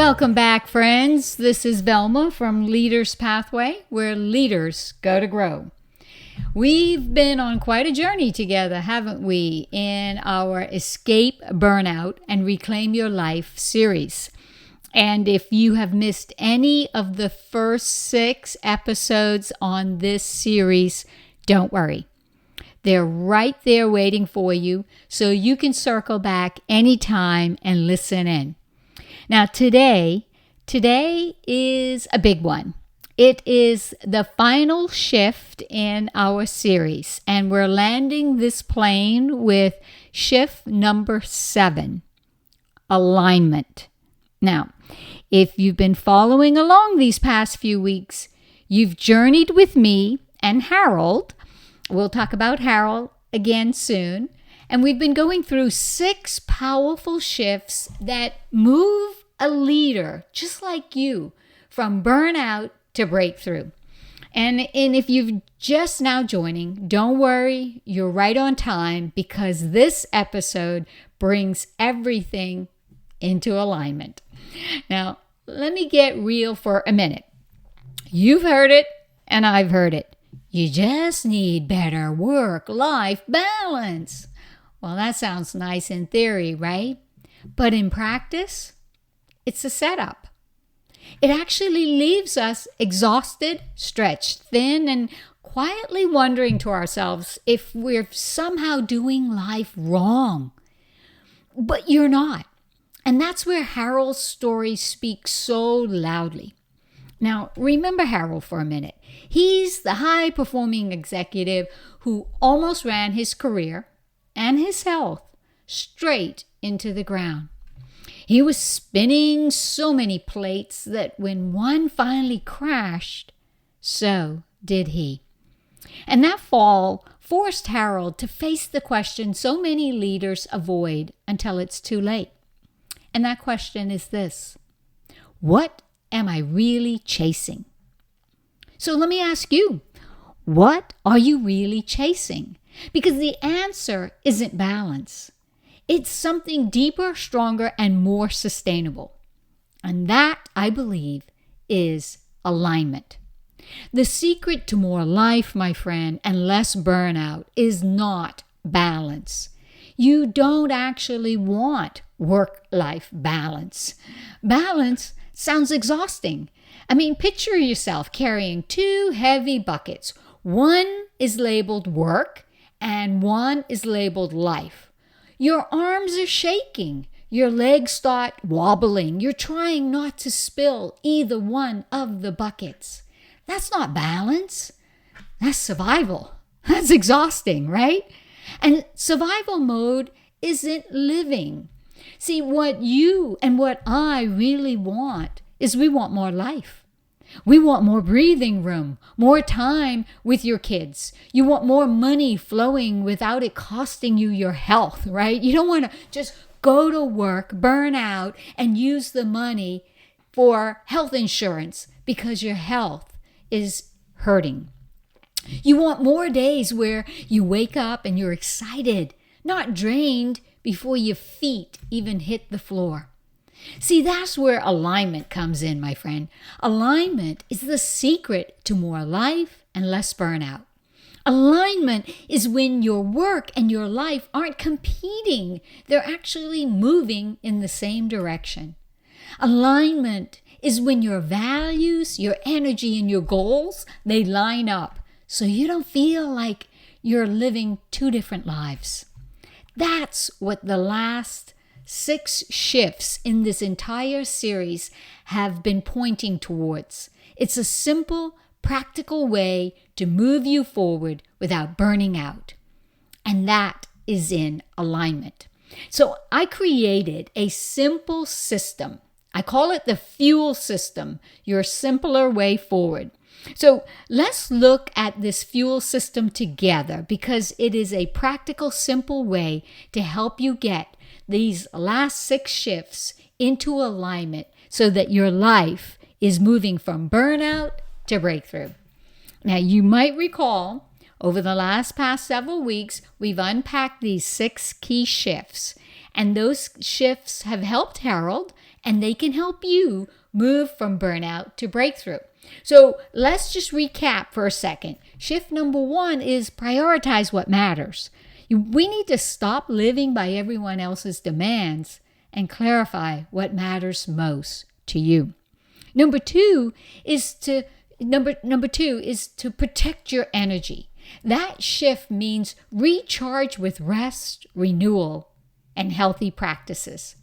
Welcome back, friends. This is Velma from Leaders Pathway, where leaders go to grow. We've been on quite a journey together, haven't we, in our Escape Burnout and Reclaim Your Life series. And if you have missed any of the first 6 episodes on this series, don't worry. They're right there waiting for you, so you can circle back anytime and listen in. Now, today is a big one. It is the final shift in our series, and we're landing this plane with shift number 7, alignment. Now, if you've been following along these past few weeks, you've journeyed with me and Harold. We'll talk about Harold again soon. And we've been going through 6 powerful shifts that move a leader just like you from burnout to breakthrough. And if you've just now joining, don't worry, you're right on time because this episode brings everything into alignment. Now, let me get real for a minute. You've heard it and I've heard it. You just need better work-life balance. Well, that sounds nice in theory, right? But in practice, it's a setup. It actually leaves us exhausted, stretched thin, and quietly wondering to ourselves if we're somehow doing life wrong. But you're not. And that's where Harold's story speaks so loudly. Now, remember Harold for a minute. He's the high-performing executive who almost ran his career and his health straight into the ground. He was spinning so many plates that when one finally crashed, so did he. And that fall forced Harold to face the question so many leaders avoid until it's too late. And that question is this: what am I really chasing? So let me ask you, what are you really chasing? Because the answer isn't balance. It's something deeper, stronger, and more sustainable. And that, I believe, is alignment. The secret to more life, my friend, and less burnout is not balance. You don't actually want work-life balance. Balance sounds exhausting. I mean, picture yourself carrying 2 heavy buckets. One is labeled work and one is labeled life. Your arms are shaking. Your legs start wobbling. You're trying not to spill either one of the buckets. That's not balance. That's survival. That's exhausting, right? And survival mode isn't living. See, what you and what I really want is we want more life. We want more breathing room, more time with your kids. You want more money flowing without it costing you your health, right? You don't want to just go to work, burn out, and use the money for health insurance because your health is hurting. You want more days where you wake up and you're excited, not drained before your feet even hit the floor. See, that's where alignment comes in, my friend. Alignment is the secret to more life and less burnout. Alignment is when your work and your life aren't competing. They're actually moving in the same direction. Alignment is when your values, your energy, and your goals, they line up so you don't feel like you're living 2 different lives. That's what the last 6 shifts in this entire series have been pointing towards. It's a simple, practical way to move you forward without burning out. And that is in alignment. So I created a simple system. I call it the fuel system, your simpler way forward. So let's look at this fuel system together because it is a practical, simple way to help you get these last 6 shifts into alignment so that your life is moving from burnout to breakthrough. Now, you might recall over the past several weeks, we've unpacked these 6 key shifts, and those shifts have helped Harold and they can help you move from burnout to breakthrough. So let's just recap for a second. Shift number 1 is prioritize what matters. We need to stop living by everyone else's demands and clarify what matters most to you. Number two is to protect your energy. That shift means recharge with rest, renewal, and healthy practices.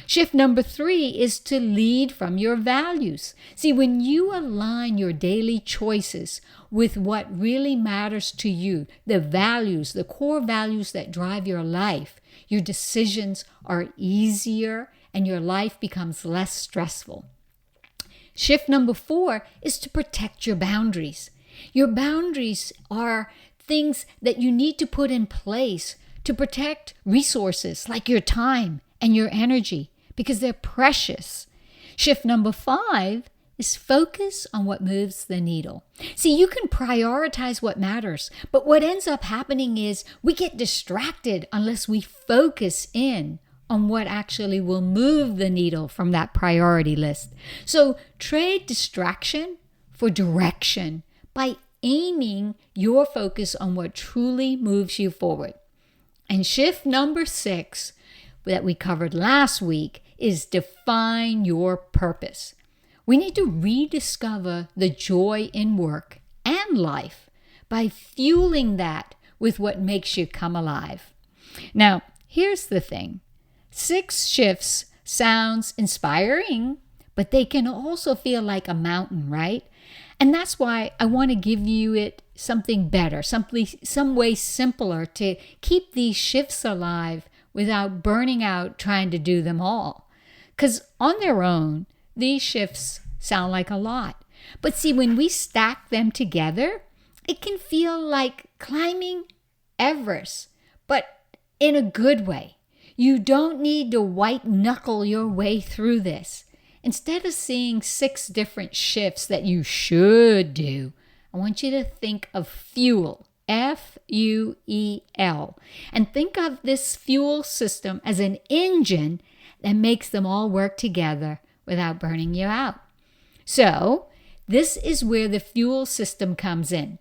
Shift number 3 is to lead from your values. See, when you align your daily choices with what really matters to you, the values, the core values that drive your life, your decisions are easier and your life becomes less stressful. Shift number 4 is to protect your boundaries. Your boundaries are things that you need to put in place to protect resources like your time and your energy because they're precious. Shift number 5 is focus on what moves the needle. See, you can prioritize what matters, but what ends up happening is we get distracted unless we focus in on what actually will move the needle from that priority list. So trade distraction for direction by aiming your focus on what truly moves you forward. And shift number 6 that we covered last week is define your purpose. We need to rediscover the joy in work and life by fueling that with what makes you come alive. Now, here's the thing. 6 shifts sounds inspiring, but they can also feel like a mountain, right? And that's why I want to give you it something better, some way simpler to keep these shifts alive without burning out trying to do them all. Because on their own, these shifts sound like a lot. But see, when we stack them together, it can feel like climbing Everest, but in a good way. You don't need to white knuckle your way through this. Instead of seeing 6 different shifts that you should do, I want you to think of fuel, F-U-E-L, and think of this fuel system as an engine that makes them all work together without burning you out. So, this is where the fuel system comes in.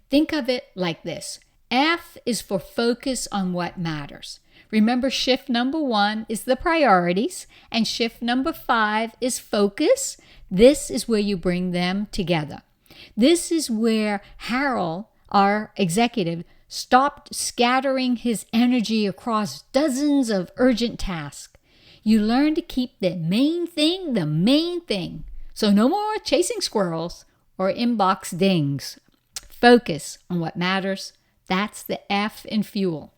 Think of it like this. F is for focus on what matters. Remember, shift number 1 is the priorities, and shift number 5 is focus. This is where you bring them together. This is where Harold, our executive, stopped scattering his energy across dozens of urgent tasks. You learn to keep the main thing. So no more chasing squirrels or inbox dings. Focus on what matters. That's the F in fuel.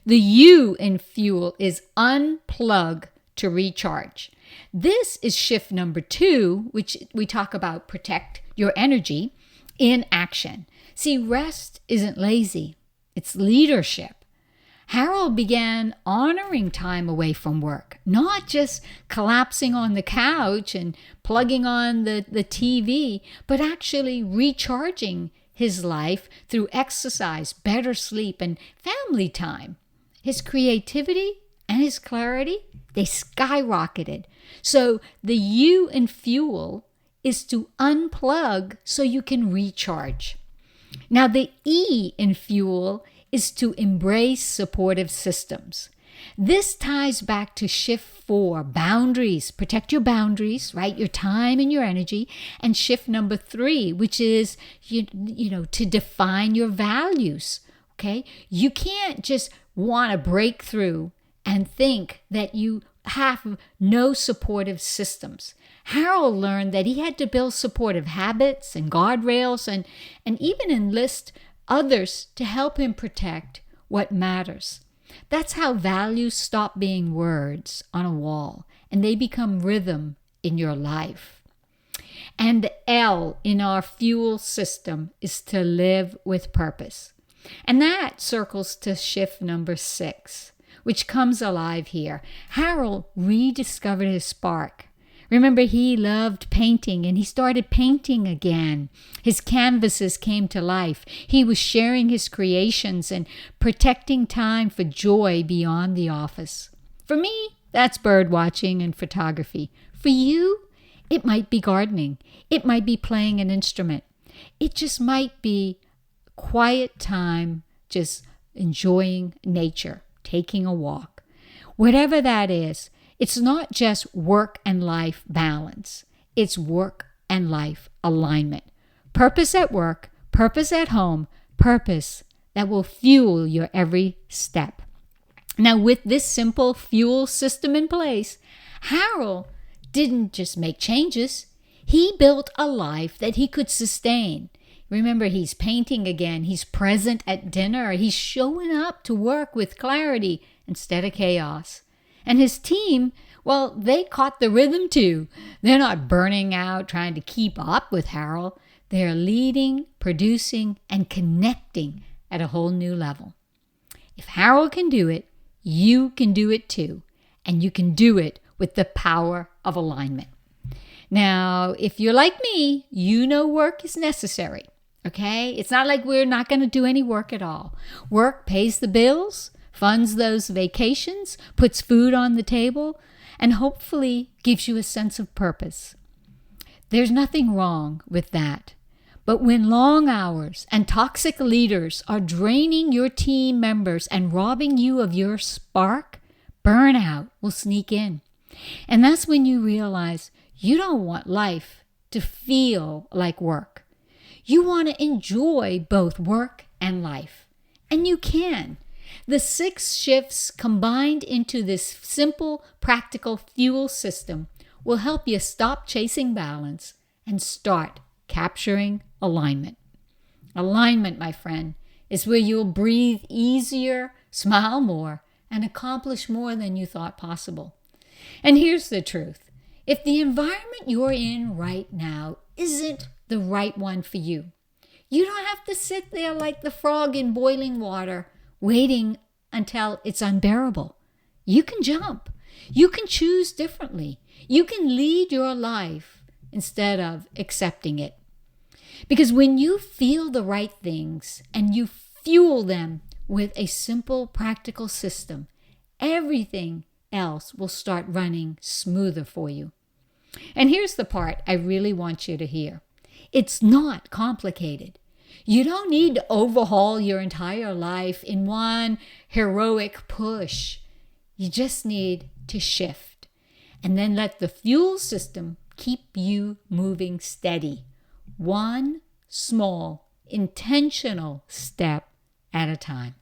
The U in fuel is unplug to recharge. This is shift number 2, which we talk about protect your energy in action. See, rest isn't lazy, it's leadership. Harold began honoring time away from work, not just collapsing on the couch and plugging on the TV, but actually recharging his life through exercise, better sleep, and family time. His creativity and his clarity, they skyrocketed. So the U in fuel is to unplug so you can recharge. Now the E in fuel is to embrace supportive systems. This ties back to shift 4, boundaries. Protect your boundaries, right? Your time and your energy. And shift number 3, which is, to define your values, okay? You can't just want a breakthrough and think that you have no supportive systems. Harold learned that he had to build supportive habits and guardrails and even enlist others to help him protect what matters. That's how values stop being words on a wall and they become rhythm in your life. And the L in our fuel system is to live with purpose. And that circles to shift number 6, which comes alive here. Harold rediscovered his spark. Remember, he loved painting and he started painting again. His canvases came to life. He was sharing his creations and protecting time for joy beyond the office. For me, That's bird watching and photography. For you, it might be gardening. It might be playing an instrument. It just might be quiet time, just enjoying nature, taking a walk. Whatever that is, it's not just work and life balance. It's work and life alignment. Purpose at work, purpose at home, purpose that will fuel your every step. Now, with this simple fuel system in place, Harold didn't just make changes. He built a life that he could sustain. Remember, he's painting again. He's present at dinner. He's showing up to work with clarity instead of chaos. And his team, well, they caught the rhythm too. They're not burning out trying to keep up with Harold. They're leading, producing, and connecting at a whole new level. If Harold can do it, you can do it too. And you can do it with the power of alignment. Now, if you're like me, you know work is necessary. Okay? It's not like we're not going to do any work at all. Work pays the bills, funds those vacations, puts food on the table, and hopefully gives you a sense of purpose. There's nothing wrong with that. But when long hours and toxic leaders are draining your team members and robbing you of your spark, burnout will sneak in. And that's when you realize you don't want life to feel like work. You want to enjoy both work and life. And you can. The 6 shifts combined into this simple, practical fuel system will help you stop chasing balance and start capturing alignment. Alignment, my friend, is where you'll breathe easier, smile more, and accomplish more than you thought possible. And here's the truth. If the environment you're in right now isn't the right one for you, you don't have to sit there like the frog in boiling water, waiting until it's unbearable. You can jump. You can choose differently. You can lead your life instead of accepting it. Because when you feel the right things and you fuel them with a simple, practical system, everything else will start running smoother for you. And here's the part I really want you to hear. It's not complicated. You don't need to overhaul your entire life in one heroic push. You just need to shift. And then let the fuel system keep you moving steady. One small, intentional step at a time.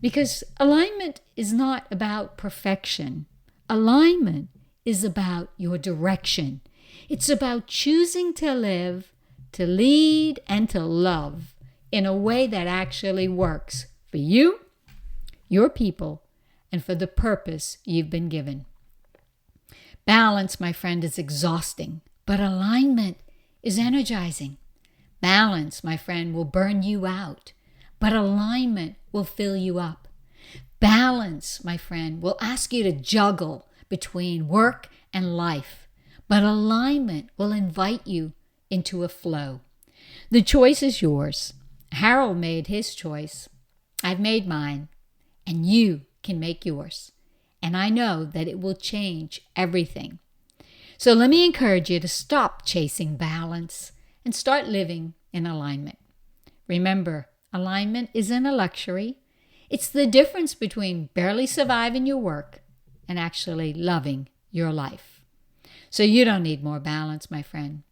Because alignment is not about perfection. Alignment is about your direction. It's about choosing to live, to lead, and to love in a way that actually works for you, your people, and for the purpose you've been given. Balance, my friend, is exhausting, but alignment is energizing. Balance, my friend, will burn you out, but alignment will fill you up. Balance, my friend, will ask you to juggle between work and life, but alignment will invite you into a flow. The choice is yours. Harold made his choice. I've made mine, and you can make yours. And I know that it will change everything. So let me encourage you to stop chasing balance and start living in alignment. Remember, alignment isn't a luxury. It's the difference between barely surviving your work and actually loving your life. So you don't need more balance, my friend.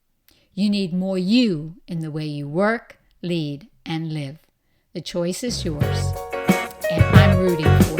You need more you in the way you work, lead, and live. The choice is yours, and I'm rooting for you.